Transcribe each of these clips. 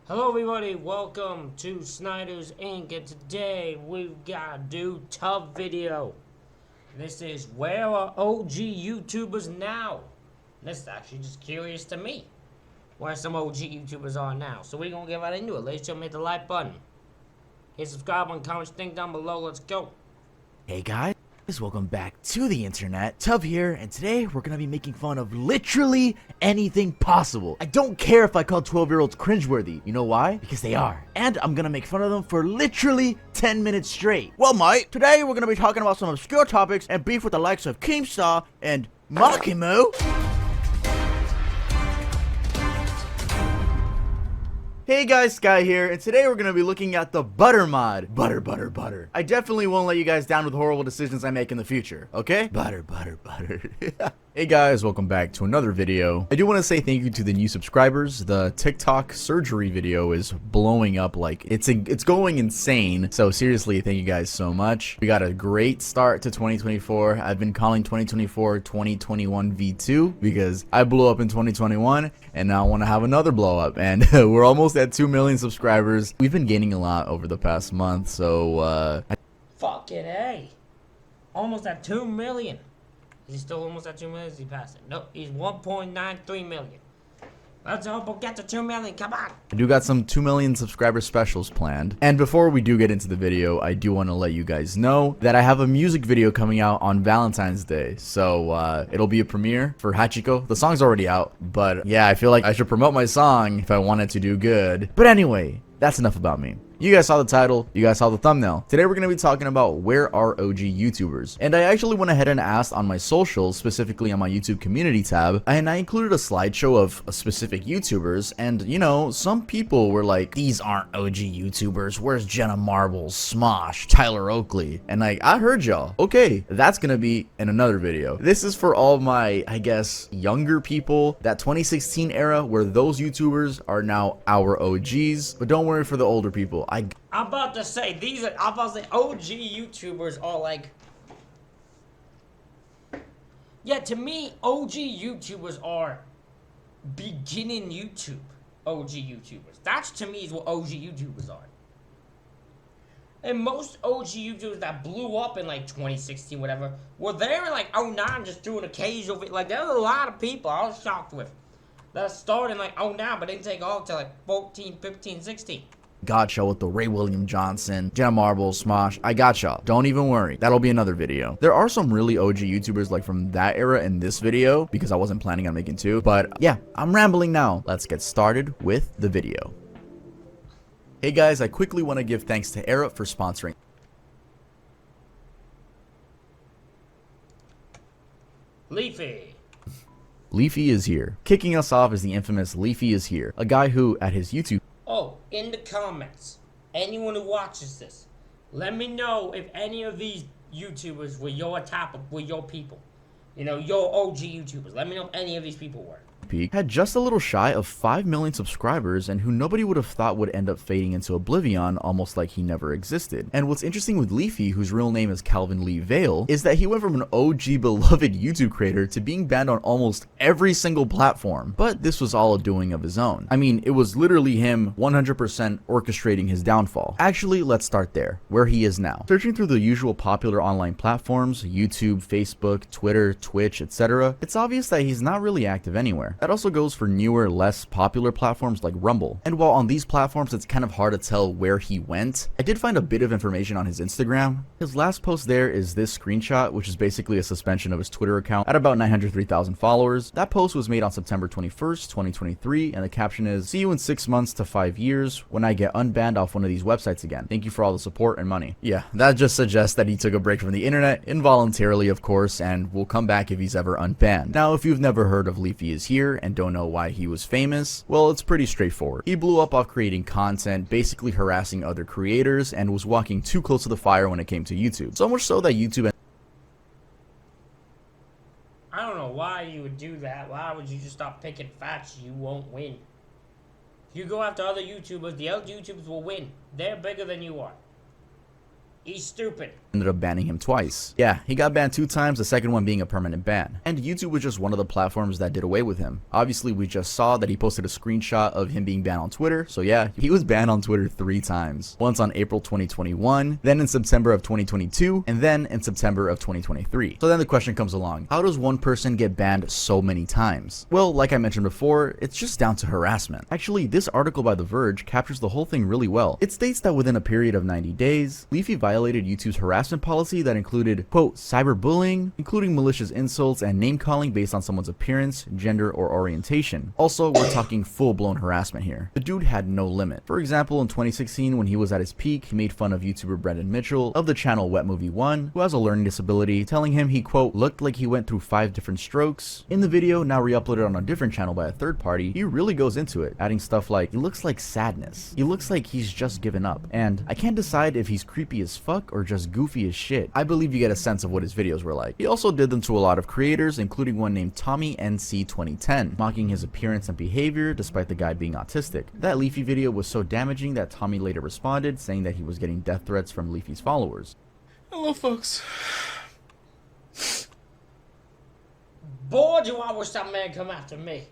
Hello everybody, welcome to Snyder's Inc. And today we've got a new tough video. This is where are OG YouTubers now? This is actually just curious to me. Where some OG YouTubers are now. So we're gonna get right into it. Ladies and gentlemen, hit the like button. Hit subscribe and comment your thing down below. Let's go. Hey guys, welcome back to the internet. Tub here, and today we're gonna be making fun of literally anything possible. I don't care if I call 12-year-olds cringeworthy. You know why? Because they are. And I'm gonna make fun of them for literally 10 minutes straight. Well, mate, today we're gonna be talking about some obscure topics and beef with the likes of Keemstar and Makimu. Hey guys, Sky here, and today we're gonna be looking at the butter mod. Butter. I definitely won't let you guys down with horrible decisions I make in the future, okay? Butter. Hey guys, welcome back to another video. I do want to say thank you to the new subscribers. The TikTok surgery video is blowing up like it's going insane. So seriously, thank you guys so much. We got a great start to 2024. I've been calling 2024 2021 V2 because I blew up in 2021 and now I want to have another blow up, and we're almost at 2 million subscribers. We've been gaining a lot over the past month, so Fucking A. Almost at 2 million. Is he still almost at 2 million? Is he past it? Nope, he's 1.93 million. Let's hope we'll get to 2 million, come on! I do got some 2 million subscriber specials planned. And before we do get into the video, I do want to let you guys know that I have a music video coming out on Valentine's Day. So it'll be a premiere for Hachiko. The song's already out, but yeah, I feel like I should promote my song if I want it to do good. But anyway, that's enough about me. You guys saw the title, you guys saw the thumbnail. Today we're going to be talking about where are OG YouTubers. And I actually went ahead and asked on my socials, specifically on my YouTube community tab, and I included a slideshow of specific YouTubers, and you know, some people were like, these aren't OG YouTubers, where's Jenna Marbles, Smosh, Tyler Oakley? And like, I heard y'all. Okay, that's going to be in another video. This is for all my, I guess, younger people, that 2016 era where those YouTubers are now our OGs, but don't worry for the older people. I'm about to say, I'm about to say OG YouTubers are like... Yeah, to me, OG YouTubers are beginning YouTube OG YouTubers. That's, to me, is what OG YouTubers are. And most OG YouTubers that blew up in, like, 2016, whatever, were there in, like, '09 just doing occasional... Like, there's a lot of people I was shocked with that started in, like, '09, but didn't take off till, like, 14, 15, 16. Gotcha with the Ray William Johnson, Jenna Marbles, Smosh. I gotcha. Don't even worry. That'll be another video. There are some really OG YouTubers like from that era in this video because I wasn't planning on making two. But yeah, I'm rambling now. Let's get started with the video. Hey guys, I quickly want to give thanks to Era for sponsoring. Leafy is here. Kicking us off is the infamous Leafy is here, a guy who at his YouTube... Oh, in the comments, anyone who watches this, let me know if any of these YouTubers were your people. You know, your OG YouTubers. Let me know if any of these people were. Peak had just a little shy of 5 million subscribers and who nobody would have thought would end up fading into oblivion almost like he never existed. And what's interesting with Leafy, whose real name is Calvin Lee Vale, is that he went from an OG beloved YouTube creator to being banned on almost every single platform. But this was all a doing of his own. I mean, it was literally him 100% orchestrating his downfall. Actually, let's start there, where he is now. Searching through the usual popular online platforms, YouTube, Facebook, Twitter, Twitch, etc., it's obvious that he's not really active anywhere. That also goes for newer, less popular platforms like Rumble. And while on these platforms it's kind of hard to tell where he went, I did find a bit of information on his Instagram. His last post there is this screenshot, which is basically a suspension of his Twitter account at about 903,000 followers. That post was made on September 21st, 2023, and the caption is, "See you in 6 months to 5 years when I get unbanned off one of these websites again. Thank you for all the support and money." Yeah, that just suggests that he took a break from the internet, involuntarily of course, and will come back if he's ever unbanned. Now, if you've never heard of Leafy is here and don't know why he was famous, well, it's pretty straightforward. He blew up off creating content, basically harassing other creators, and was walking too close to the fire when it came to YouTube. So much so that YouTube... I don't know why you would do that. Why would you just stop picking facts? You won't win. If you go after other YouTubers, the other YouTubers will win. They're bigger than you are. He's stupid. Ended up banning him twice. Yeah, he got banned 2 times, the second one being a permanent ban. And YouTube was just one of the platforms that did away with him. Obviously, we just saw that he posted a screenshot of him being banned on Twitter, so yeah, he was banned on Twitter 3 times. Once on April 2021, then in September of 2022, and then in September of 2023. So then the question comes along, how does one person get banned so many times? Well, like I mentioned before, it's just down to harassment. Actually, this article by The Verge captures the whole thing really well. It states that within a period of 90 days, Leafy violated YouTube's harassment policy that included, quote, cyberbullying, including malicious insults and name calling based on someone's appearance, gender, or orientation. Also, we're talking full-blown harassment here. The dude had no limit. For example, in 2016, when he was at his peak, he made fun of YouTuber Brendan Mitchell of the channel Wet Movie 1, who has a learning disability, telling him he, quote, looked like he went through 5 different strokes. In the video, now re-uploaded on a different channel by a third party, he really goes into it, adding stuff like, he looks like sadness. He looks like he's just given up. And I can't decide if he's creepy as fuck or just goofy as shit. I believe you get a sense of what his videos were like. He also did them to a lot of creators, including one named Tommy NC 2010, mocking his appearance and behavior despite the guy being autistic. That Leafy video was so damaging that Tommy later responded, saying that he was getting death threats from Leafy's followers. Hello, folks. Boy, do I wish that man come after me.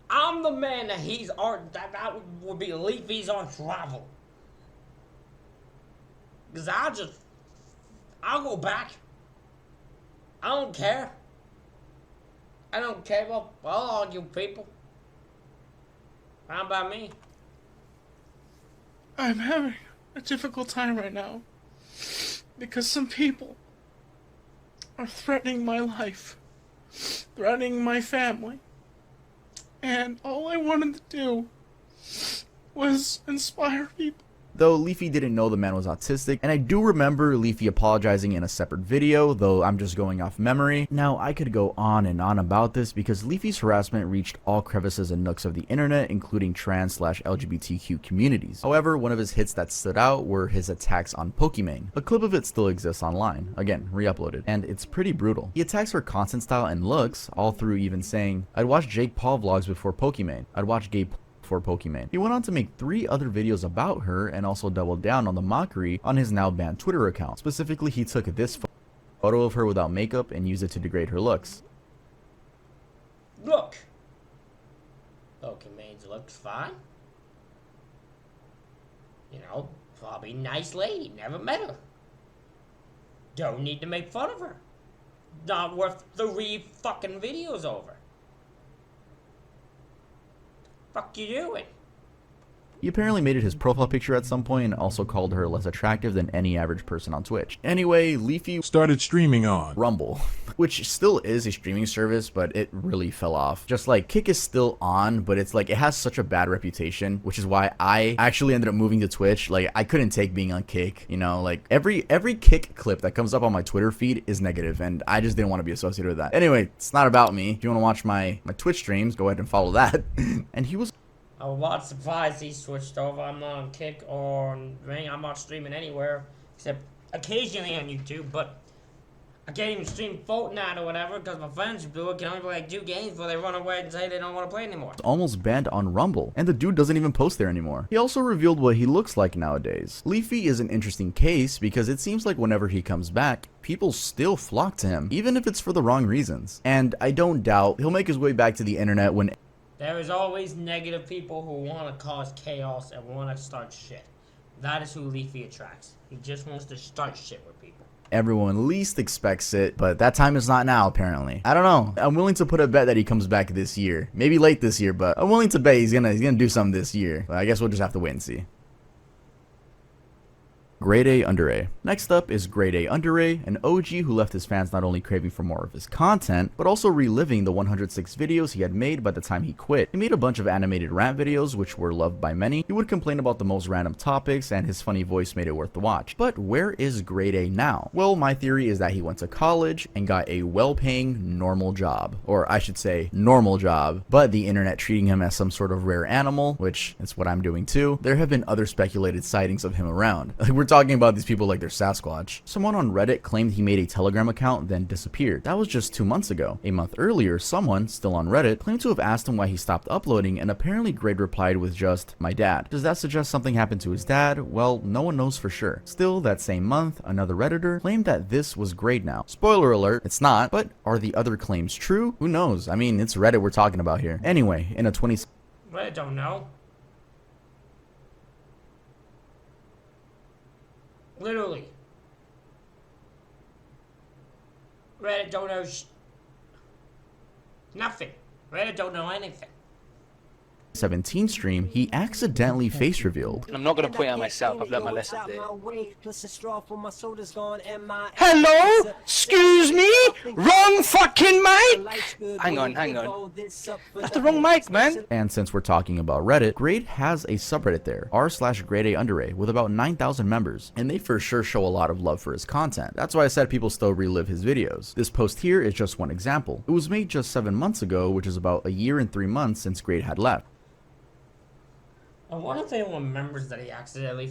I'm the man that that would be Leafy's arch rival. Cause I'll go back. I don't care. I don't care about all you people. How about me? I'm having a difficult time right now because some people are threatening my life, threatening my family, and all I wanted to do was inspire people. Though Leafy didn't know the man was autistic, and I do remember Leafy apologizing in a separate video, though I'm just going off memory. Now, I could go on and on about this because Leafy's harassment reached all crevices and nooks of the internet, including trans/LGBTQ communities. However, one of his hits that stood out were his attacks on Pokimane. A clip of it still exists online, again, re-uploaded, and it's pretty brutal. He attacks her content style and looks, all through even saying, I'd watch Jake Paul vlogs before Pokimane. I'd watch gay for Pokimane. He went on to make 3 other videos about her and also doubled down on the mockery on his now banned Twitter account. Specifically, he took this photo of her without makeup and used it to degrade her looks. Look. Pokimane's looks fine. You know, probably nice lady. Never met her. Don't need to make fun of her. Not worth 3 fucking videos over. Fuck you doing? He apparently made it his profile picture at some point and also called her less attractive than any average person on Twitch. Anyway, Leafy started streaming on Rumble, which still is a streaming service, but it really fell off. Just like Kick is still on, but it's like it has such a bad reputation, which is why I actually ended up moving to Twitch. Like I couldn't take being on Kick, you know, like every Kick clip that comes up on my Twitter feed is negative, and I just didn't want to be associated with that. Anyway, it's not about me. If you want to watch my Twitch streams, go ahead and follow that. And he was I'm not surprised he switched over. I'm not on Kick or on Ring. I'm not streaming anywhere except occasionally on YouTube, but I can't even stream Fortnite or whatever because my friends do it. Can only play like 2 games before they run away and say they don't want to play anymore. almost banned on Rumble, and the dude doesn't even post there anymore. He also revealed what he looks like nowadays. Leafy is an interesting case because it seems like whenever he comes back, people still flock to him, even if it's for the wrong reasons. And I don't doubt he'll make his way back to the internet when There is always negative people who want to cause chaos and want to start shit. That is who Leafy attracts. He just wants to start shit with people. everyone least expects it, but that time is not now, apparently. I don't know. I'm willing to put a bet that he comes back this year. Maybe late this year, but I'm willing to bet he's gonna do something this year. But I guess we'll just have to wait and see. Grade A Under A. Next up is Grade A Under A, an OG who left his fans not only craving for more of his content, but also reliving the 106 videos he had made by the time he quit. He made a bunch of animated rant videos which were loved by many. He would complain about the most random topics and his funny voice made it worth the watch. But where is Grade A now? Well, my theory is that he went to college and got a well-paying normal job. Or I should say normal job, but the internet treating him as some sort of rare animal, which is what I'm doing too. There have been other speculated sightings of him around. We're talking about these people like they're Sasquatch. Someone on Reddit claimed he made a Telegram account, then disappeared. That was just 2 months ago. A month earlier, someone, still on Reddit, claimed to have asked him why he stopped uploading, and apparently Grade replied with just, "My dad." Does that suggest something happened to his dad? Well, no one knows for sure. Still, that same month, another Redditor claimed that this was Grade now. Spoiler alert, it's not, but are the other claims true? Who knows? I mean, it's Reddit we're talking about here. Anyway, in a 20... I don't know. Literally. Reddit don't know nothing. Reddit don't know anything. 17 stream, he accidentally face revealed. And I'm not going to point out myself, I've learned my lesson there. Hello? Excuse me? Wrong fucking mic? Hang on. That's the wrong mic, man. And since we're talking about Reddit, Grade has a subreddit there, r/GradeA_, with about 9,000 members, and they for sure show a lot of love for his content. That's why I said people still relive his videos. This post here is just one example. It was made just 7 months ago, which is about a year and 3 months since Grade had left. I wonder if anyone remembers that he accidentally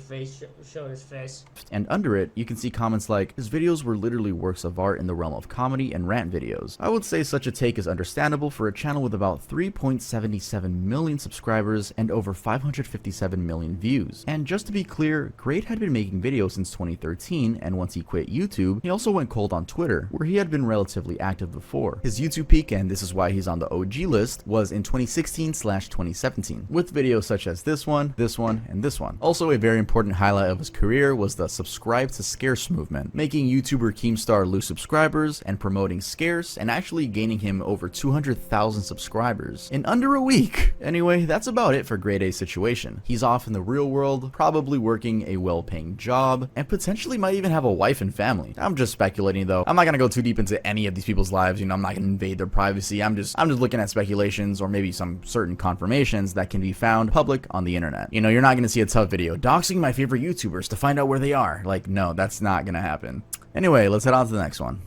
showed his face. And under it, you can see comments like, his videos were literally works of art in the realm of comedy and rant videos. I would say such a take is understandable for a channel with about 3.77 million subscribers and over 557 million views. And just to be clear, Grade had been making videos since 2013, and once he quit YouTube, he also went cold on Twitter, where he had been relatively active before. His YouTube peak, and this is why he's on the OG list, was in 2016/2017, with videos such as this one, and this one. Also, a very important highlight of his career was the subscribe to scarce movement, making YouTuber Keemstar lose subscribers and promoting scarce and actually gaining him over 200,000 subscribers in under a week. Anyway, that's about it for Grade A's situation. He's off in the real world, probably working a well-paying job, and potentially might even have a wife and family. I'm just speculating though. I'm not gonna go too deep into any of these people's lives, you know, I'm not gonna invade their privacy. I'm just looking at speculations or maybe some certain confirmations that can be found public on the internet. You know, you're not going to see a tough video doxing my favorite YouTubers to find out where they are. Like, no, that's not going to happen. Anyway, let's head on to the next one.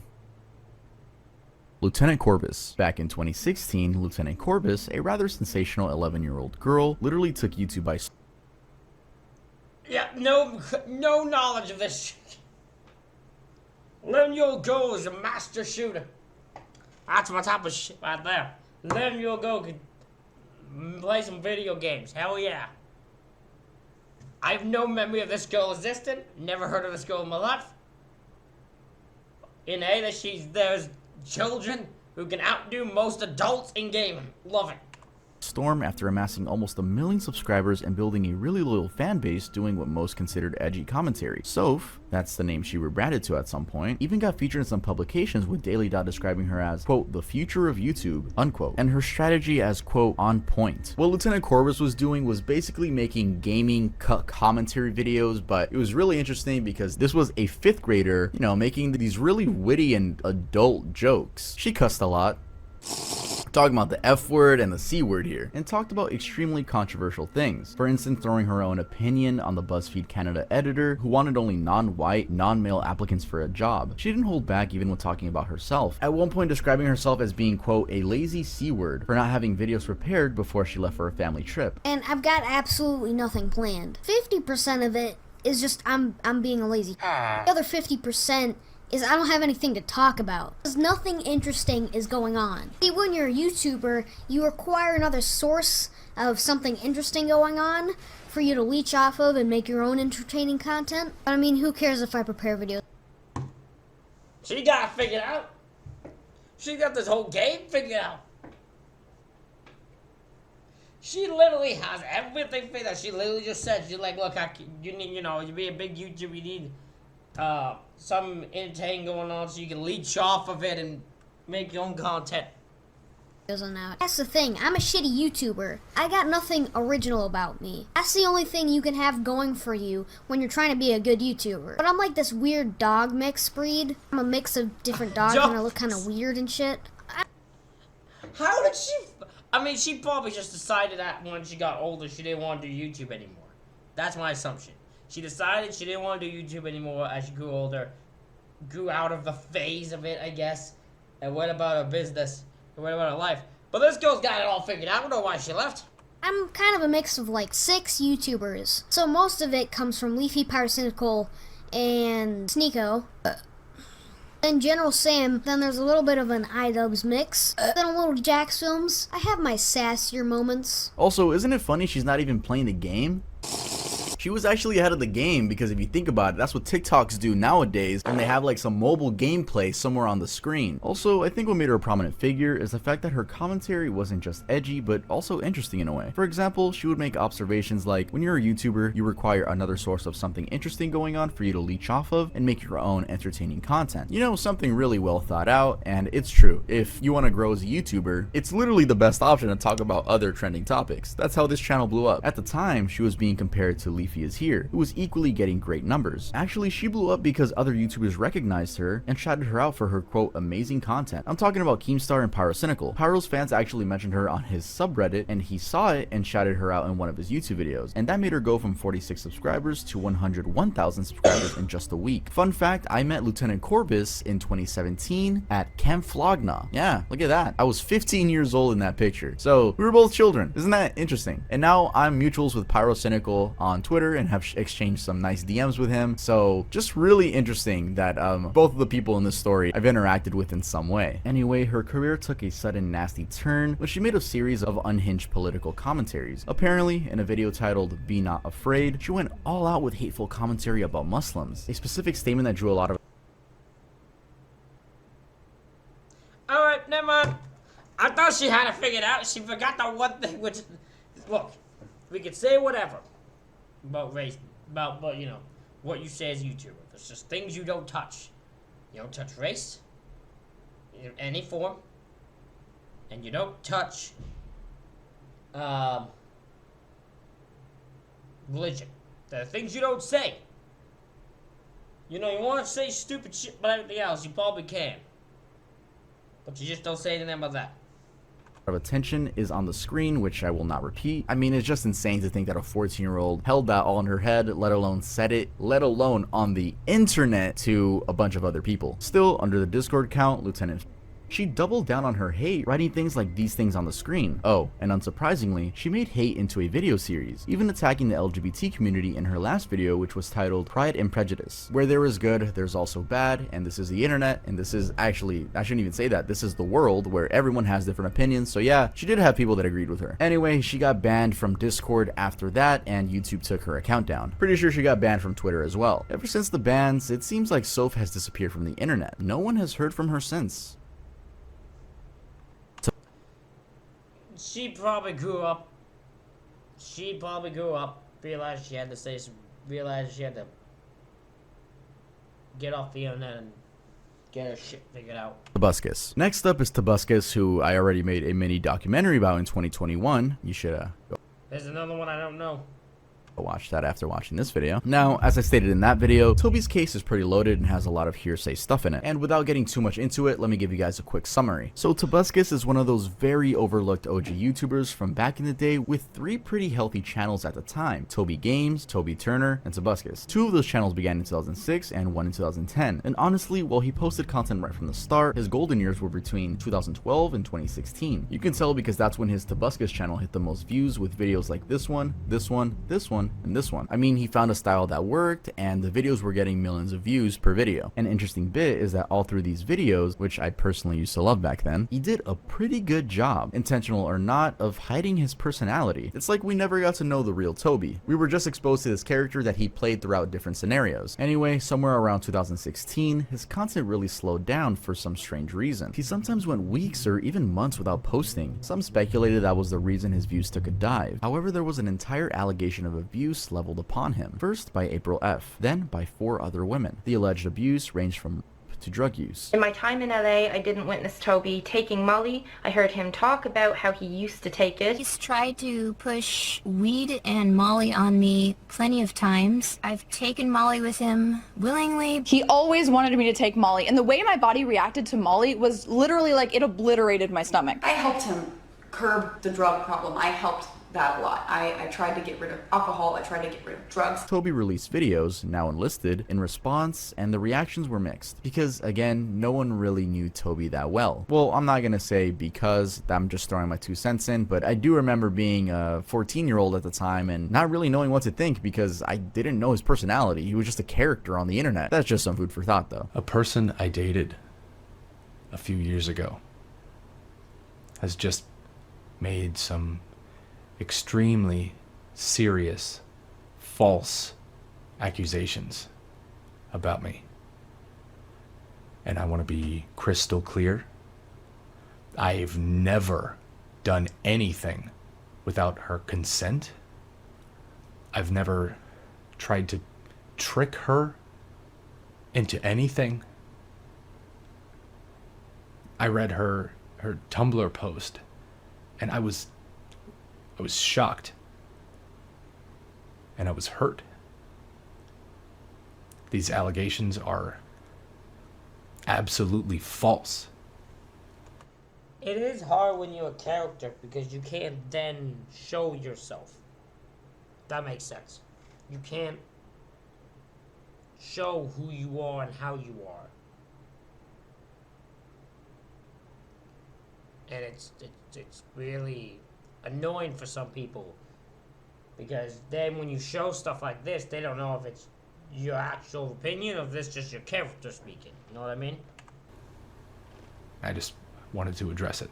Lieutenant Corbus. Back in 2016, Lieutenant Corbus, a rather sensational 11-year-old girl, literally took YouTube by... Yeah, no knowledge of this shit. 11-year-old girl is a master shooter. That's my type of shit right there. 11-year-old girl could play some video games. Hell yeah. I have no memory of this girl existing. Never heard of this girl in my life. In A, that there's children who can outdo most adults in gaming. Love it. Storm after amassing almost 1 million subscribers and building a really loyal fan base doing what most considered edgy commentary. Soph, that's the name she rebranded to at some point, even got featured in some publications with Daily Dot describing her as, quote, the future of YouTube, unquote, and her strategy as, quote, on point. What Lieutenant Corbus was doing was basically making gaming commentary videos, but it was really interesting because this was a 5th grader, you know, making these really witty and adult jokes. She cussed a lot, talking about the F word and the C word here, and talked about extremely controversial things. For instance, throwing her own opinion on the BuzzFeed Canada editor who wanted only non-white, non-male applicants for a job. She didn't hold back even when talking about herself, at one point describing herself as being, quote, a lazy C word for not having videos prepared before she left for a family trip. And I've got absolutely nothing planned. 50% of it is just I'm being a lazy. The other 50% is I don't have anything to talk about, because nothing interesting is going on. See, when you're a YouTuber, you require another source of something interesting going on for you to leech off of and make your own entertaining content. But I mean, who cares if I prepare videos? She got it figured out. She got this whole game figured out. She literally has everything figured out. She literally just said, she's like, look, you need, you know, you be a big YouTuber, you need some entertaining going on so you can leech off of it and make your own content. That's the thing, I'm a shitty YouTuber. I got nothing original about me. That's the only thing you can have going for you when you're trying to be a good YouTuber. But I'm like this weird dog mix breed. I'm a mix of different dogs and I look kind of weird and shit. How did she... I mean, she probably just decided that when she got older she didn't want to do YouTube anymore. That's my assumption. She decided she didn't want to do YouTube anymore as she grew older, grew out of the phase of it, I guess, and went about her business, and went about her life. But this girl's got it all figured out. I don't know why she left. I'm kind of a mix of like 6 YouTubers. So most of it comes from Leafy, Pyrocynical, and Sneeko. Then General Sam, then there's a little bit of an iDubbbz mix. Then a little Jax Films. I have my sassier moments. Also, isn't it funny she's not even playing the game? She was actually ahead of the game, because if you think about it, that's what TikToks do nowadays, and they have like some mobile gameplay somewhere on the screen. Also, I think what made her a prominent figure is the fact that her commentary wasn't just edgy, but also interesting in a way. For example, she would make observations like, when you're a YouTuber, you require another source of something interesting going on for you to leech off of and make your own entertaining content. You know, something really well thought out, and it's true. If you want to grow as a YouTuber, it's literally the best option to talk about other trending topics. That's how this channel blew up. At the time, she was being compared to Leafy Is Here, who was equally getting great numbers. Actually, she blew up because other YouTubers recognized her and shouted her out for her quote amazing content. I'm talking about Keemstar and Pyrocynical. Pyro's fans actually mentioned her on his subreddit, and he saw it and shouted her out in one of his YouTube videos, and that made her go from 46 subscribers to 101,000 subscribers in just a week. Fun fact, I met Lieutenant Corbus in 2017 at Camp Flogna. Yeah, look at that. I was 15 years old in that picture, so we were both children. Isn't that interesting? And now I'm mutuals with Pyrocynical on Twitter and have exchanged some nice DMs with him. So just really interesting that both of the people in this story I've interacted with in some way. Anyway, her career took a sudden nasty turn when she made a series of unhinged political commentaries. Apparently, in a video titled Be Not Afraid, she went all out with hateful commentary about Muslims, a specific statement that drew a lot of... Alright, never mind. I thought she had it figured out. She forgot the one thing, which... Look, we could say whatever about race, about you know, what you say as a YouTuber. There's just things you don't touch. You don't touch race in any form, and you don't touch religion. There are things you don't say. You know, you want to say stupid shit about everything else, you probably can, but you just don't say anything about that. Of attention is on the screen, which I will not repeat. I mean, it's just insane to think that a 14-year-old held that all in her head, let alone said it, let alone on the internet to a bunch of other people. Still, under the Discord count, Lieutenant, she doubled down on her hate, writing things like these things on the screen. Oh, and unsurprisingly, she made hate into a video series, even attacking the LGBT community in her last video, which was titled Pride and Prejudice. Where there is good, there's also bad, and this is the internet, and this is actually, I shouldn't even say that, this is the world where everyone has different opinions, so yeah, she did have people that agreed with her. Anyway, she got banned from Discord after that, and YouTube took her account down. Pretty sure she got banned from Twitter as well. Ever since the bans, it seems like Soph has disappeared from the internet. No one has heard from her since. She probably grew up, realized she had to say some, realized she had to get off the internet and get her shit figured out. Tobuscus. Next up is Tobuscus, who I already made a mini documentary about in 2021. You should go There's another one I don't know. watch that after watching this video. Now, as I stated in that video, Toby's case is pretty loaded and has a lot of hearsay stuff in it. And without getting too much into it, let me give you guys a quick summary. So Tobuscus is one of those very overlooked OG YouTubers from back in the day with 3 pretty healthy channels at the time: Toby Games, Toby Turner, and Tobuscus. 2 of those channels began in 2006 and 1 in 2010. And honestly, while he posted content right from the start, his golden years were between 2012 and 2016. You can tell because that's when his Tobuscus channel hit the most views, with videos like this one, this one, this one, and this one. I mean, he found a style that worked, and the videos were getting millions of views per video. An interesting bit is that all through these videos, which I personally used to love back then, he did a pretty good job, intentional or not, of hiding his personality. It's like we never got to know the real Toby. We were just exposed to this character that he played throughout different scenarios. Anyway, somewhere around 2016, his content really slowed down for some strange reason. He sometimes went weeks or even months without posting. Some speculated that was the reason his views took a dive. However, there was an entire allegation of abuse leveled upon him, first by April F., then by 4 other women. The alleged abuse ranged from to drug use. In my time in LA, I didn't witness Toby taking Molly. I heard him talk about how he used to take it. He's tried to push weed and Molly on me plenty of times. I've taken Molly with him willingly. He always wanted me to take Molly, and the way my body reacted to Molly was literally like it obliterated my stomach. I helped him curb the drug problem. I helped that a lot. I tried to get rid of alcohol, I tried to get rid of drugs. Toby released videos, now enlisted, in response, and the reactions were mixed. Because, again, no one really knew Toby that well. Well, I'm not gonna say because, I'm just throwing my 2 cents in, but I do remember being a 14-year-old at the time and not really knowing what to think because I didn't know his personality. He was just a character on the internet. That's just some food for thought, though. A person I dated a few years ago has just made some extremely serious false accusations about me. And I want to be crystal clear. I've never done anything without her consent. I've never tried to trick her into anything. I read her Tumblr post and I was shocked and I was hurt. These allegations are absolutely false. It is hard when you're a character because you can't then show yourself. That makes sense. You can't show who you are and how you are. And it's really annoying for some people because then when you show stuff like this, they don't know if it's your actual opinion or if it's just your character speaking. You know what I mean? I just wanted to address it.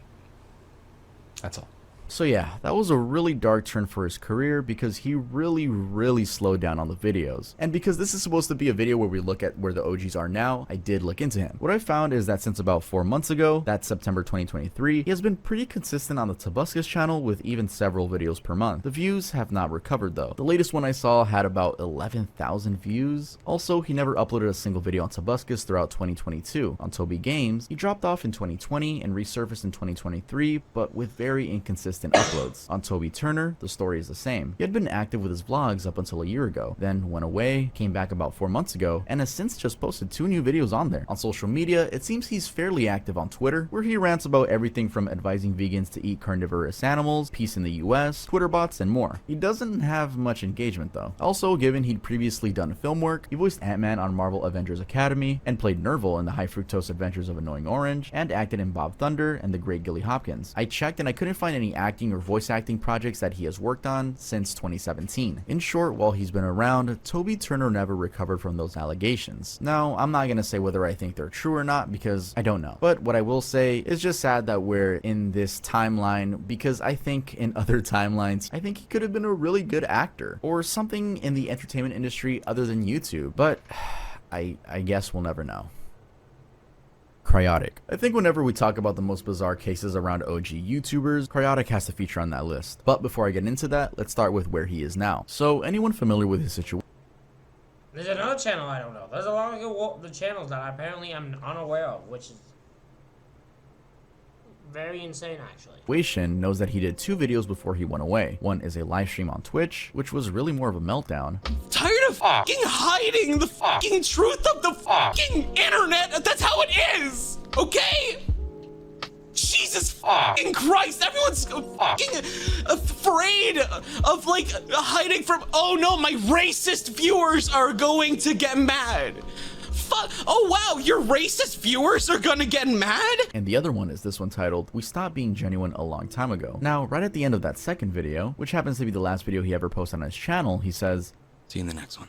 That's all. So yeah, that was a really dark turn for his career because he really slowed down on the videos. And because this is supposed to be a video where we look at where the OGs are now, I did look into him. What I found is that since about 4 months ago, that's September 2023, he has been pretty consistent on the Tobuscus channel with even several videos per month. The views have not recovered though. The latest one I saw had about 11,000 views. Also, he never uploaded a single video on Tobuscus throughout 2022. On Toby Games, he dropped off in 2020 and resurfaced in 2023, but with very inconsistent uploads. On Toby Turner, the story is the same. He had been active with his vlogs up until a year ago, then went away, came back about 4 months ago, and has since just posted 2 new videos on there. On social media, it seems he's fairly active on Twitter, where he rants about everything from advising vegans to eat carnivorous animals, peace in the US, Twitter bots, and more. He doesn't have much engagement though. Also, given he'd previously done film work, he voiced Ant-Man on Marvel Avengers Academy, and played Nerval in the High Fructose Adventures of Annoying Orange, and acted in Bob Thunder and The Great Gilly Hopkins. I checked and I couldn't find any acting or voice acting projects that he has worked on since 2017. In short, while he's been around, Toby Turner never recovered from those allegations. Now, I'm not gonna say whether I think they're true or not because I don't know. But what I will say is just sad that we're in this timeline because I think in other timelines, I think he could have been a really good actor or something in the entertainment industry other than YouTube. But I guess we'll never know. Cryotic. I think whenever we talk about the most bizarre cases around OG YouTubers, Cryotic has to feature on that list. But before I get into that, let's start with where he is now. So anyone familiar with his situation? There's another channel I don't know. There's a lot of the channels that apparently I'm unaware of, which is very insane actually. Knows that he did 2 videos before he went away. One is a live stream on Twitch, which was really more of a meltdown. Tired of fucking hiding the fucking truth of the fucking internet. That's how it is, okay? Jesus fucking Christ, everyone's fucking afraid of like hiding from, oh no, my racist viewers are going to get mad. Oh wow, your racist viewers are gonna get mad? And the other one is this one titled, We Stopped Being Genuine a Long Time Ago. Now, right at the end of that second video, which happens to be the last video he ever posted on his channel, he says, "See you in the next one."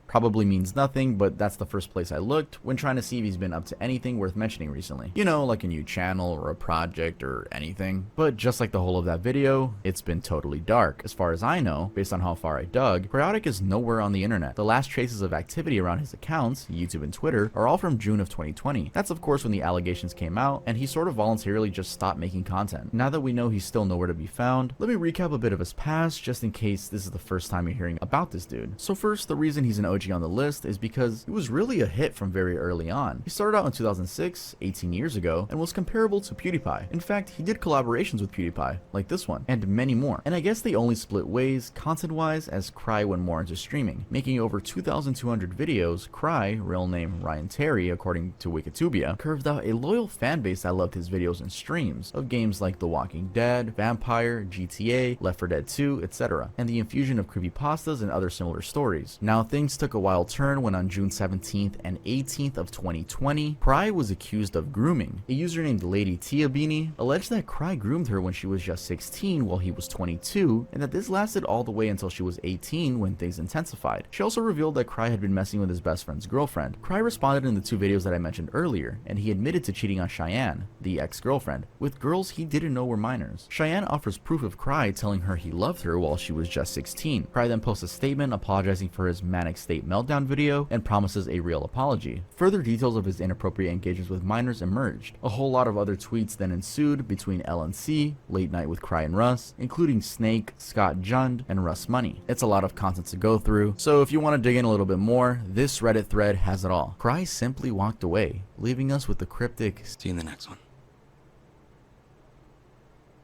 Probably means nothing, but that's the first place I looked when trying to see if he's been up to anything worth mentioning recently. You know, like a new channel or a project or anything. But just like the whole of that video, it's been totally dark. As far as I know, based on how far I dug, Cryotic is nowhere on the internet. The last traces of activity around his accounts, YouTube and Twitter, are all from June of 2020. That's of course when the allegations came out, and he sort of voluntarily just stopped making content. Now that we know he's still nowhere to be found, let me recap a bit of his past, just in case this is the first time you're hearing about this dude. So first, the reason he's an OG reaching on the list is because he was really a hit from very early on. He started out in 2006, 18 years ago, and was comparable to PewDiePie. In fact, he did collaborations with PewDiePie, like this one, and many more. And I guess they only split ways, content-wise, as Cry went more into streaming. Making over 2,200 videos, Cry, real name Ryan Terry according to Wikitubia, curved out a loyal fan base that loved his videos and streams of games like The Walking Dead, Vampire, GTA, Left 4 Dead 2, etc., and the infusion of creepypastas and other similar stories. Now, things took a wild turn when on June 17th and 18th of 2020, Cry was accused of grooming. A user named Lady Tia Beanie alleged that Cry groomed her when she was just 16 while he was 22, and that this lasted all the way until she was 18 when things intensified. She also revealed that Cry had been messing with his best friend's girlfriend. Cry responded in the 2 videos that I mentioned earlier, and he admitted to cheating on Cheyenne, the ex-girlfriend, with girls he didn't know were minors. Cheyenne offers proof of Cry telling her he loved her while she was just 16. Cry then posts a statement apologizing for his manic state meltdown video and promises a real apology. Further details of his inappropriate engagements with minors emerged. A whole lot of other tweets then ensued between L&C, Late Night with Cry and Russ, including Snake, Scott Jund, and Russ Money. It's a lot of content to go through, so if you want to dig in a little bit more, this Reddit thread has it all. Cry simply walked away, leaving us with the cryptic, "See you in the next one."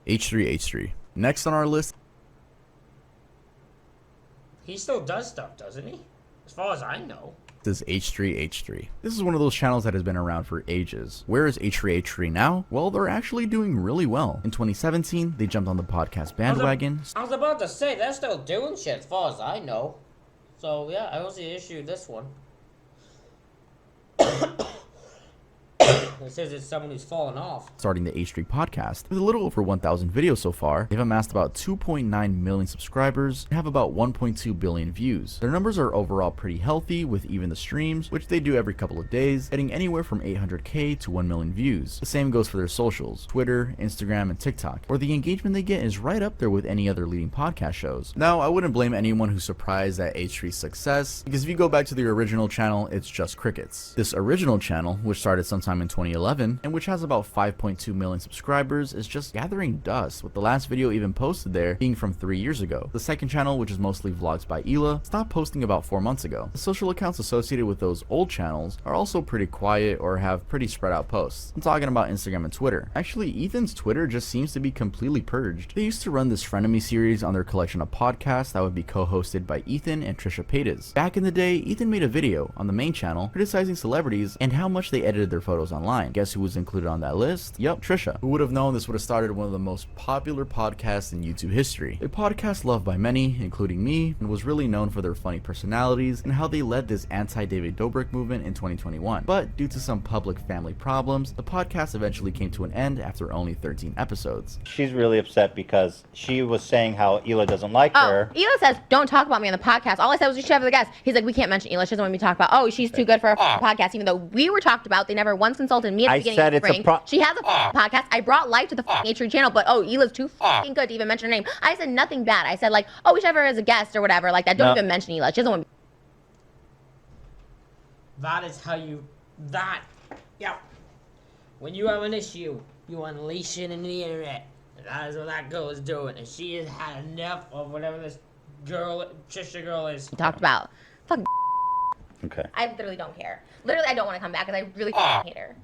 H3H3. Next on our list, He still does stuff, doesn't he? As far as I know. is H3H3. This is one of those channels that has been around for ages. Where is H3H3 now? Well, they're actually doing really well. In 2017, they jumped on the podcast bandwagon. I was about to say, they're still doing shit as far as I know. So, yeah, I don't see an issue with this one. It says it's someone who's fallen off. Starting the H3 podcast. With a little over 1,000 videos so far, they've amassed about 2.9 million subscribers and have about 1.2 billion views. Their numbers are overall pretty healthy, with even the streams, which they do every couple of days, getting anywhere from 800k to 1 million views. The same goes for their socials, Twitter, Instagram, and TikTok, where the engagement they get is right up there with any other leading podcast shows. Now, I wouldn't blame anyone who's surprised at H3's success, because if you go back to the original channel, it's just crickets. This original channel, which started sometime in 2011, and which has about 5.2 million subscribers, is just gathering dust, with the last video even posted there being from 3 years ago. The second channel, which is mostly vlogs by Hila, stopped posting about 4 months ago. The social accounts associated with those old channels are also pretty quiet or have pretty spread out posts. I'm talking about Instagram and Twitter. Actually, Ethan's Twitter just seems to be completely purged. They used to run this Frenemy series on their collection of podcasts that would be co-hosted by Ethan and Trisha Paytas. Back in the day, Ethan made a video on the main channel criticizing celebrities and how much they edited their photos online. Guess who was included on that list? Yep, Trisha. Who would have known this would have started one of the most popular podcasts in YouTube history? A podcast loved by many, including me, and was really known for their funny personalities and how they led this anti-David Dobrik movement in 2021. But due to some public family problems, the podcast eventually came to an end after only 13 episodes. She's really upset because she was saying how Hila doesn't like her. Hila says, don't talk about me on the podcast. All I said was you should have the guest. He's like, we can't mention Hila. She doesn't want me to talk about, oh, she's too good for a podcast, even though we were talked about. They never once consulted me at the beginning of the spring. She has a podcast. I brought life to the H3 channel, but oh, Hila's too fucking good to even mention her name. I said nothing bad. I said like, oh, we should have her as a guest or whatever like that. Don't even mention Hila. She doesn't want. That is how you, when you have an issue, you unleash it in the internet. And that is what that girl is doing. And she has had enough of whatever this girl, Trisha girl is. Talked about. Fuck. Okay. I literally don't care. Literally, I don't want to come back because I really hate her.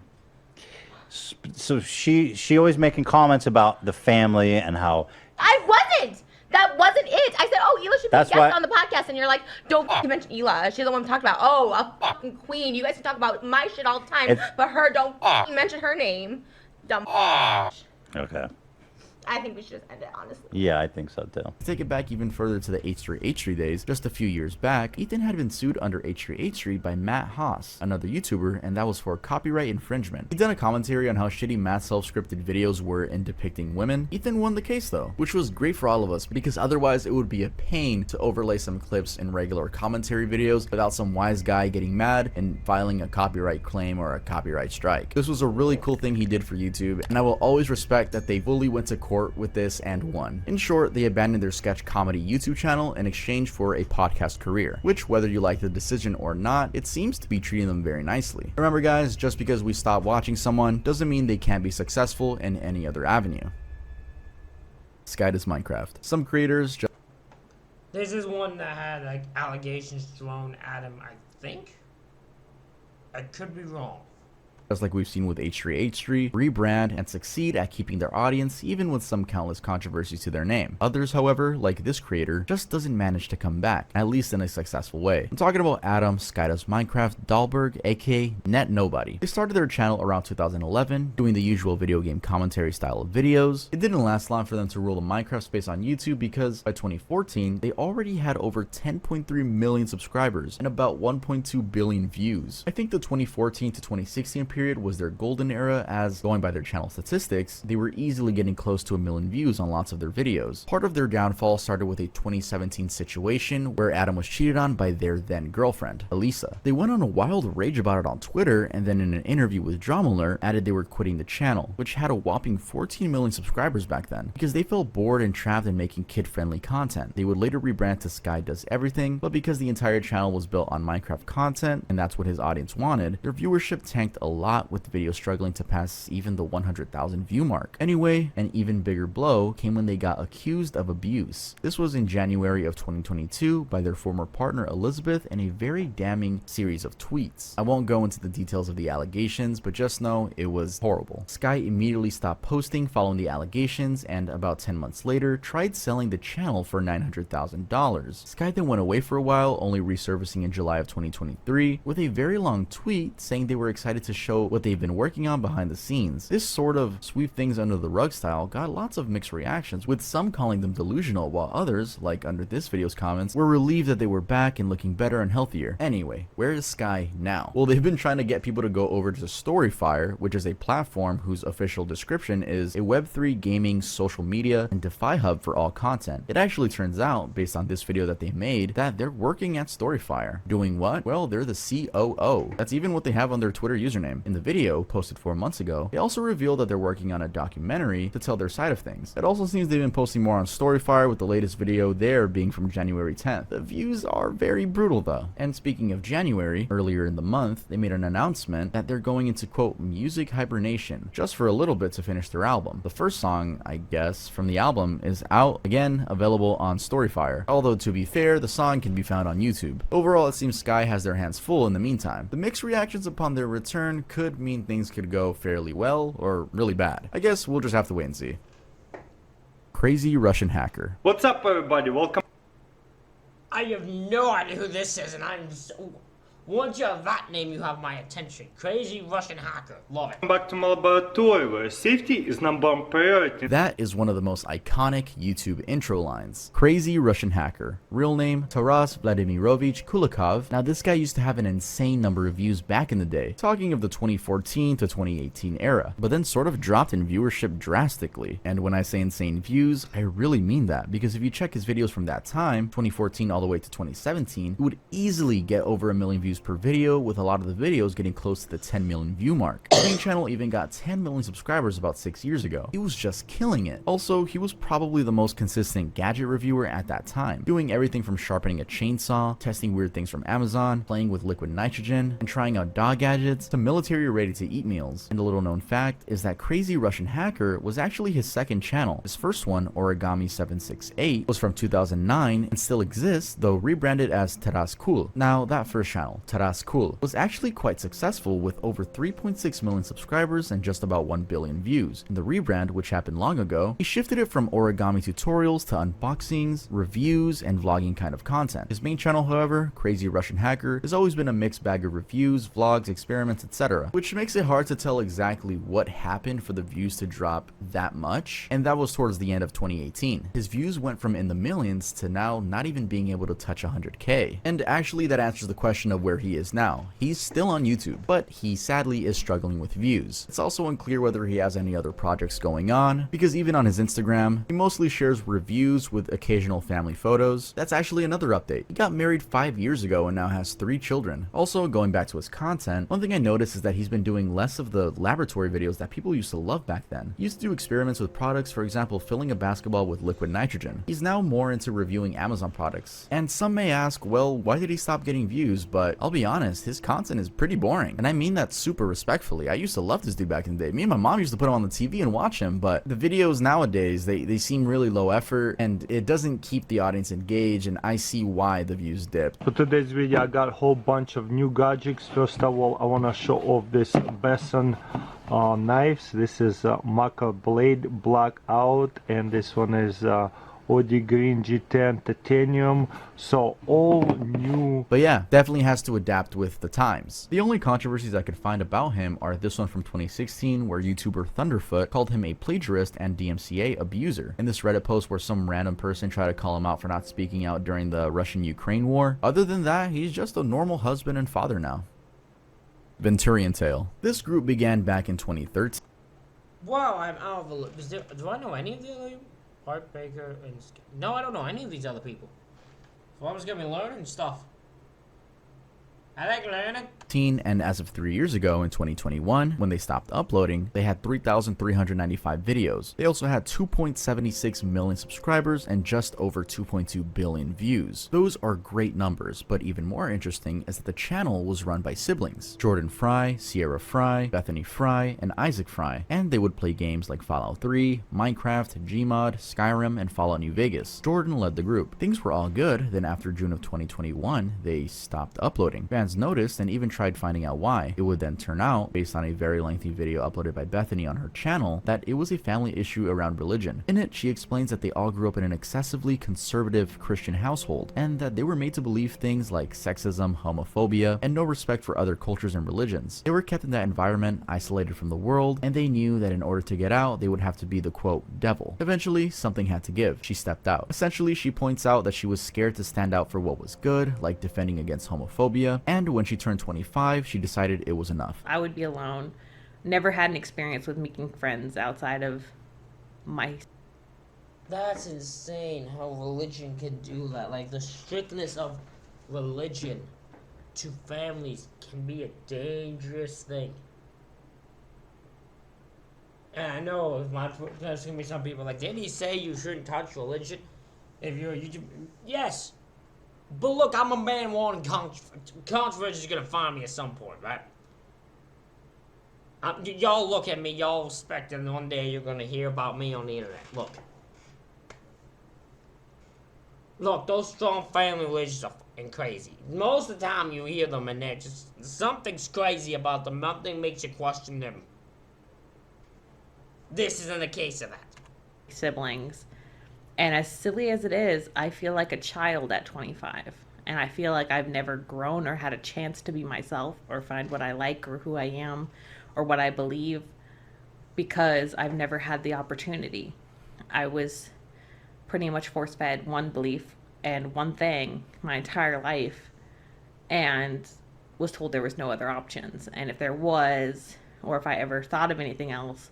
So she always making comments about the family and how. I wasn't. That wasn't it. I said, oh, Hila should be a guest on the podcast. And you're like, don't mention Hila. She's the one we talked about. Oh, a fucking queen. You guys can talk about my shit all the time, but her, don't mention her name. Dumb. Okay. I think we should just end it, honestly. Yeah, I think so too. To take it back even further to the H3H3 days, just a few years back, Ethan had been sued under H3H3 by Matt Haas, another YouTuber, and that was for copyright infringement. He'd done a commentary on how shitty Matt's self-scripted videos were in depicting women. Ethan won the case though, which was great for all of us because otherwise it would be a pain to overlay some clips in regular commentary videos without some wise guy getting mad and filing a copyright claim or a copyright strike. This was a really cool thing he did for YouTube, and I will always respect that they fully went to court with this and won. In short, they abandoned their sketch comedy YouTube channel in exchange for a podcast career, which, whether you like the decision or not, it seems to be treating them very nicely. Remember guys, just because we stop watching someone doesn't mean they can't be successful in any other avenue. Sky does Minecraft. Some creators just This is one that had like allegations thrown at him, I think. I could be wrong. Just like we've seen with H3H3, rebrand and succeed at keeping their audience even with some countless controversies to their name. Others, however, like this creator, just doesn't manage to come back, at least in a successful way. I'm talking about Adam Skydoes Minecraft Dahlberg, aka Net Nobody. They started their channel around 2011, doing the usual video game commentary style of videos. It didn't last long for them to rule the Minecraft space on YouTube because by 2014, they already had over 10.3 million subscribers and about 1.2 billion views. I think the 2014 to 2016 period was their golden era, as going by their channel statistics, they were easily getting close to 1 million views on lots of their videos. Part of their downfall started with a 2017 situation where Adam was cheated on by their then girlfriend, Elisa. They went on a wild rage about it on Twitter, and then in an interview with DramaAlert added they were quitting the channel, which had a whopping 14 million subscribers back then, because they felt bored and trapped in making kid-friendly content. They would later rebrand to Sky Does Everything, but because the entire channel was built on Minecraft content, and that's what his audience wanted, their viewership tanked a lot, with the video struggling to pass even the 100,000 view mark. Anyway, an even bigger blow came when they got accused of abuse. This was in January of 2022 by their former partner Elizabeth in a very damning series of tweets. I won't go into the details of the allegations, but just know it was horrible. Sky immediately stopped posting following the allegations, and about 10 months later tried selling the channel for $900,000. Sky then went away for a while, only resurfacing in July of 2023 with a very long tweet saying they were excited to show what they've been working on behind the scenes. This sort of sweep things under the rug style got lots of mixed reactions, with some calling them delusional, while others, like under this video's comments, were relieved that they were back and looking better and healthier. Anyway, where is Sky now? Well, they've been trying to get people to go over to Storyfire, which is a platform whose official description is a Web3 gaming, social media, and DeFi hub for all content. It actually turns out, based on this video that they made, that they're working at Storyfire. Doing what? Well, they're the COO. That's even what they have on their Twitter username. In the video, posted 4 months ago, they also revealed that they're working on a documentary to tell their side of things. It also seems they've been posting more on Storyfire, with the latest video there being from January 10th. The views are very brutal though. And speaking of January, earlier in the month, they made an announcement that they're going into quote music hibernation, just for a little bit to finish their album. The first song, I guess, from the album is out, again, available on Storyfire. Although to be fair, the song can be found on YouTube. Overall, it seems Sky has their hands full in the meantime. The mixed reactions upon their return could mean things could go fairly well or really bad. I guess we'll just have to wait and see. Crazy Russian hacker. What's up, everybody? Welcome. I have no idea who this is, and I'm so... Once you have that name, you have my attention. Crazy Russian hacker. Love it. Back to my laboratory, where safety is number one priority. That is one of the most iconic YouTube intro lines. Crazy Russian hacker. Real name, Taras Vladimirovich Kulikov. Now, this guy used to have an insane number of views back in the day, talking of the 2014 to 2018 era, but then sort of dropped in viewership drastically. And when I say insane views, I really mean that, because if you check his videos from that time, 2014 all the way to 2017, he would easily get over 1 million views per video, with a lot of the videos getting close to the 10 million view mark. His main channel even got 10 million subscribers about 6 years ago. He was just killing it. Also, he was probably the most consistent gadget reviewer at that time, doing everything from sharpening a chainsaw, testing weird things from Amazon, playing with liquid nitrogen, and trying out dog gadgets, to military ready-to-eat meals. And a little known fact is that Crazy Russian Hacker was actually his second channel. His first one, Origami 768, was from 2009 and still exists, though rebranded as Taras Cool. Now, that first channel, Taras Cool, was actually quite successful, with over 3.6 million subscribers and just about 1 billion views. In the rebrand, which happened long ago, he shifted it from origami tutorials to unboxings, reviews, and vlogging kind of content. His main channel, however, Crazy Russian Hacker, has always been a mixed bag of reviews, vlogs, experiments, etc., which makes it hard to tell exactly what happened for the views to drop that much, and that was towards the end of 2018. His views went from in the millions to now not even being able to touch 100K. And actually, that answers the question of where he is now. He's still on YouTube, but he sadly is struggling with views. It's also unclear whether he has any other projects going on, because even on his Instagram, he mostly shares reviews with occasional family photos. That's actually another update. He got married 5 years ago and now has 3 children. Also, going back to his content, one thing I noticed is that he's been doing less of the laboratory videos that people used to love back then. He used to do experiments with products, for example, filling a basketball with liquid nitrogen. He's now more into reviewing Amazon products. And some may ask, well, why did he stop getting views? But I'll be honest, his content is pretty boring, and I mean that super respectfully. I used to love this dude back in the day. Me and my mom used to put him on the TV and watch him, but the videos nowadays, they seem really low effort, and it doesn't keep the audience engaged, and I see why the views dip. For today's video, I got a whole bunch of new gadgets. First of all, I want to show off this Besson knives. This is Maca Blade Blackout, and this one is Audi Green G10 Titanium. So all new. But yeah, definitely has to adapt with the times. The only controversies I could find about him are this one from 2016 where YouTuber Thunderfoot called him a plagiarist and DMCA abuser, and this Reddit post where some random person tried to call him out for not speaking out during the Russian-Ukraine war. Other than that, he's just a normal husband and father now. Venturian Tale. This group began back in 2013. Wow, I'm out of a look. Do I know any of the other Heartbreaker and no, I don't know any of these other people. So I'm just gonna be learning stuff. I like learning. And as of 3 years ago in 2021, when they stopped uploading, they had 3,395 videos. They also had 2.76 million subscribers and just over 2.2 billion views. Those are great numbers, but even more interesting is that the channel was run by siblings, Jordan Fry, Sierra Fry, Bethany Fry, and Isaac Fry, and they would play games like Fallout 3, Minecraft, Gmod, Skyrim, and Fallout New Vegas. Jordan led the group. Things were all good, then after June of 2021, they stopped uploading. Fans noticed and even tried finding out why. It would then turn out, based on a very lengthy video uploaded by Bethany on her channel, that it was a family issue around religion. In it, she explains that they all grew up in an excessively conservative Christian household, and that they were made to believe things like sexism, homophobia, and no respect for other cultures and religions. They were kept in that environment, isolated from the world, and they knew that in order to get out, they would have to be the quote, devil. Eventually, something had to give. She stepped out. Essentially, she points out that she was scared to stand out for what was good, like defending against homophobia, and when she turned 25, she decided it was enough. I would be alone. Never had an experience with making friends outside of my... That's insane how religion can do that. Like, the strictness of religion to families can be a dangerous thing. And I know there's gonna be some people like, didn't he say you shouldn't touch religion if you're a YouTuber? Yes. But look, I'm a man wanting controversy is gonna find me at some point, right? Y'all look at me, y'all expecting one day you're gonna hear about me on the internet. Look, those strong family religions are fucking crazy. Most of the time you hear them and they're just, something's crazy about them, nothing makes you question them. This isn't a case of that. Siblings. And as silly as it is, I feel like a child at 25. And I feel like I've never grown or had a chance to be myself or find what I like or who I am or what I believe because I've never had the opportunity. I was pretty much force-fed one belief and one thing my entire life and was told there was no other options. And if there was, or if I ever thought of anything else,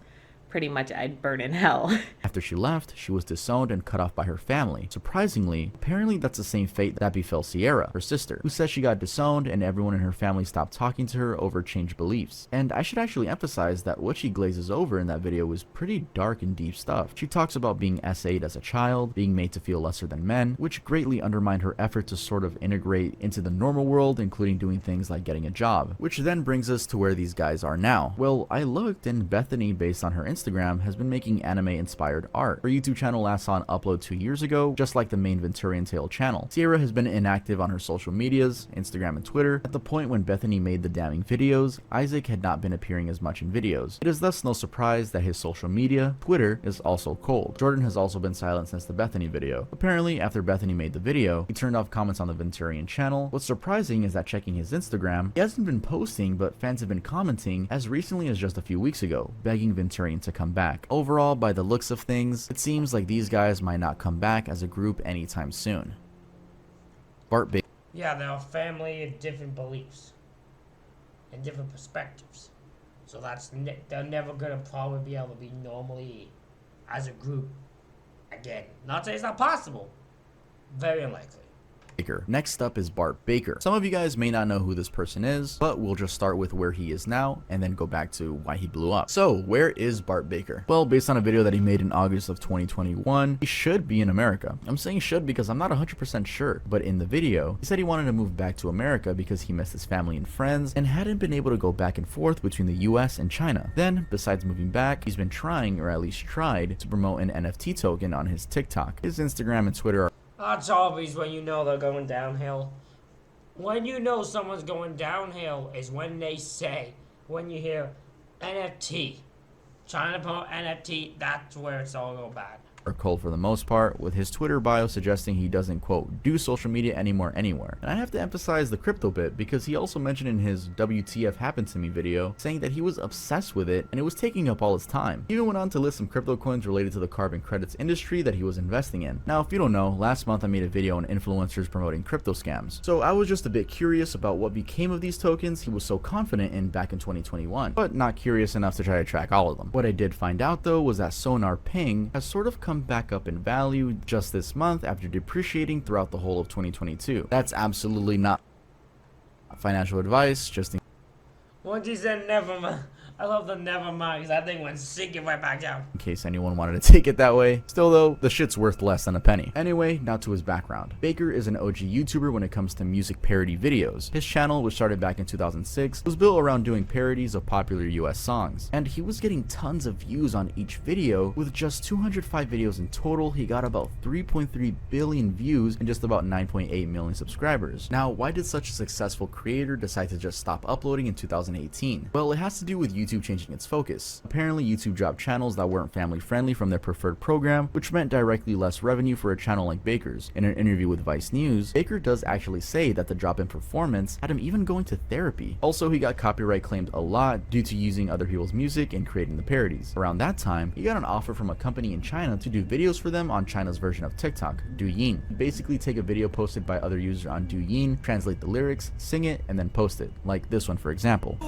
pretty much I'd burn in hell. After she left, she was disowned and cut off by her family. Surprisingly, apparently that's the same fate that befell Sierra, her sister, who says she got disowned and everyone in her family stopped talking to her over changed beliefs. And I should actually emphasize that what she glazes over in that video was pretty dark and deep stuff. She talks about being SA'd as a child, being made to feel lesser than men, which greatly undermined her effort to sort of integrate into the normal world, including doing things like getting a job. Which then brings us to where these guys are now. Well, I looked and Bethany, based on her Instagram, has been making anime-inspired art. Her YouTube channel last saw an upload 2 years ago, just like the main Venturian Tale channel. Sierra has been inactive on her social medias, Instagram and Twitter. At the point when Bethany made the damning videos, Isaac had not been appearing as much in videos. It is thus no surprise that his social media, Twitter, is also cold. Jordan has also been silent since the Bethany video. Apparently, after Bethany made the video, he turned off comments on the Venturian channel. What's surprising is that checking his Instagram, he hasn't been posting, but fans have been commenting as recently as just a few weeks ago, begging Venturian to come back. Overall, by the looks of things, it seems like these guys might not come back as a group anytime soon. Yeah, they're a family of different beliefs and different perspectives. So they're never gonna probably be able to be normally as a group again. Not saying it's not possible. Very unlikely. Baker. Next up is Bart Baker. Some of you guys may not know who this person is, but we'll just start with where he is now and then go back to why he blew up. So where is Bart Baker? Well, based on a video that he made in August of 2021, he should be in America. I'm saying should because I'm not 100% sure, but in the video, he said he wanted to move back to America because he missed his family and friends and hadn't been able to go back and forth between the US and China. Then, besides moving back, he's been trying, or at least tried, to promote an NFT token on his TikTok. His Instagram and Twitter are That's obvious when you know they're going downhill. When you know someone's going downhill is when they say, when you hear NFT, trying to promote NFT, that's where it's all go bad. are cold for the most part, with his Twitter bio suggesting he doesn't, quote, do social media anymore anywhere. And I have to emphasize the crypto bit because he also mentioned in his WTF Happened to Me video saying that he was obsessed with it and it was taking up all his time. He even went on to list some crypto coins related to the carbon credits industry that he was investing in. Now, if you don't know, last month I made a video on influencers promoting crypto scams. So I was just a bit curious about what became of these tokens he was so confident in back in 2021, but not curious enough to try to track all of them. What I did find out though was that Sonar Ping has sort of come back up in value just this month after depreciating throughout the whole of 2022. That's absolutely not financial advice, just in Once he said never mind, I love the never mind because that thing went sinking right back down. in case anyone wanted to take it that way. Still though, the shit's worth less than a penny. Anyway, now to his background. Baker is an OG YouTuber when it comes to music parody videos. His channel, which started back in 2006, was built around doing parodies of popular US songs, and he was getting tons of views on each video. With just 205 videos in total, he got about 3.3 billion views and just about 9.8 million subscribers. Now, why did such a successful creator decide to just stop uploading in 2018? Well, it has to do with YouTube changing its focus. Apparently, YouTube dropped channels that weren't family friendly from their preferred program, which meant directly less revenue for a channel like Baker's. In an interview with Vice News, Baker does actually say that the drop in performance had him even going to therapy. Also, he got copyright claimed a lot due to using other people's music and creating the parodies. Around that time, he got an offer from a company in China to do videos for them on China's version of TikTok, Douyin. Basically take a video posted by other users on Douyin, translate the lyrics, sing it, and then post it, like this one for example.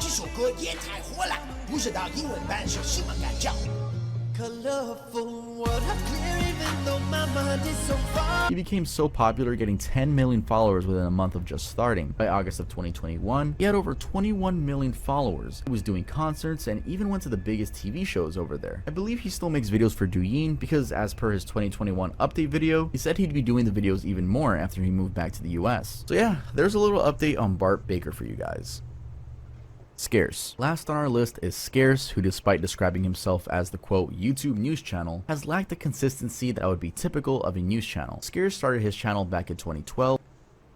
这首歌也太火了，不知道英文版是什么感觉。He became so popular, getting 10 million followers within a month of just starting. By August of 2021, he had over 21 million followers. He was doing concerts and even went to the biggest TV shows over there. I believe he still makes videos for Douyin because as per his 2021 update video, he said he'd be doing the videos even more after he moved back to the US. So yeah, there's a little update on Bart Baker for you guys. Scarce. Last on our list is Scarce, who despite describing himself as the quote YouTube news channel, has lacked the consistency that would be typical of a news channel. Scarce started his channel back in 2012.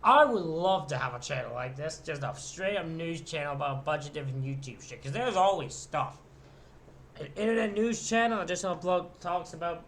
I would love to have a channel like this, just a straight up news channel about a bunch of different YouTube shit, because there's always stuff. An internet news channel that just talks about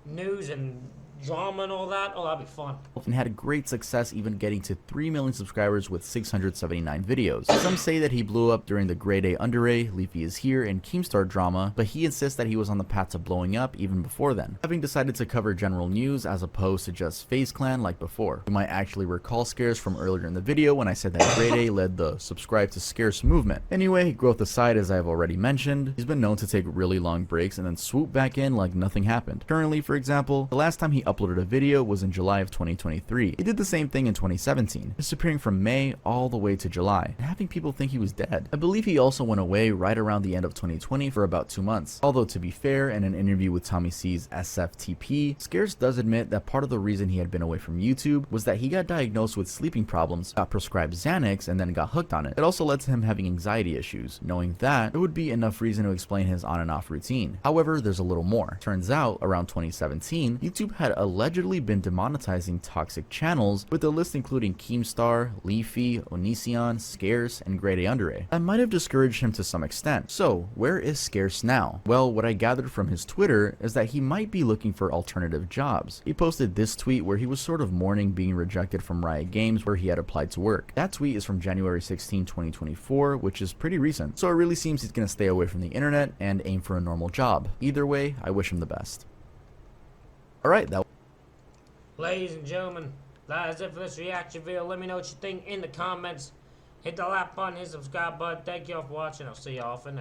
news and drama and all that, oh, that'd be fun. And had great success, even getting to 3 million subscribers with 679 videos. Some say that he blew up during the Grade A Under A, Leafy Is Here, and Keemstar drama, but he insists that he was on the path to blowing up even before then, having decided to cover general news as opposed to just FaZe Clan like before. You might actually recall Scarce from earlier in the video when I said that Grade A led the subscribe to Scarce movement. Anyway, growth aside, as I've already mentioned, he's been known to take really long breaks and then swoop back in like nothing happened. Currently, for example, the last time he uploaded a video was in July of 2023. He did the same thing in 2017, disappearing from May all the way to July, and having people think he was dead. I believe he also went away right around the end of 2020 for about 2 months. Although to be fair, in an interview with Tommy C's SFTP, Scarce does admit that part of the reason he had been away from YouTube was that he got diagnosed with sleeping problems, got prescribed Xanax, and then got hooked on it. It also led to him having anxiety issues. Knowing that, it would be enough reason to explain his on and off routine. However, there's a little more. Turns out, around 2017, YouTube had allegedly been demonetizing toxic channels, with a list including Keemstar, Leafy, Onision, Scarce, and Grade A Under A. That might have discouraged him to some extent. So, where is Scarce now? Well, what I gathered from his Twitter is that he might be looking for alternative jobs. He posted this tweet where he was sort of mourning being rejected from Riot Games where he had applied to work. That tweet is from January 16, 2024, which is pretty recent. So it really seems he's gonna stay away from the internet and aim for a normal job. Either way, I wish him the best. Alright, that Ladies and gentlemen, that is it for this reaction video. Let me know what you think in the comments. Hit the like button, hit the subscribe button. Thank you all for watching. I'll see y'all for next.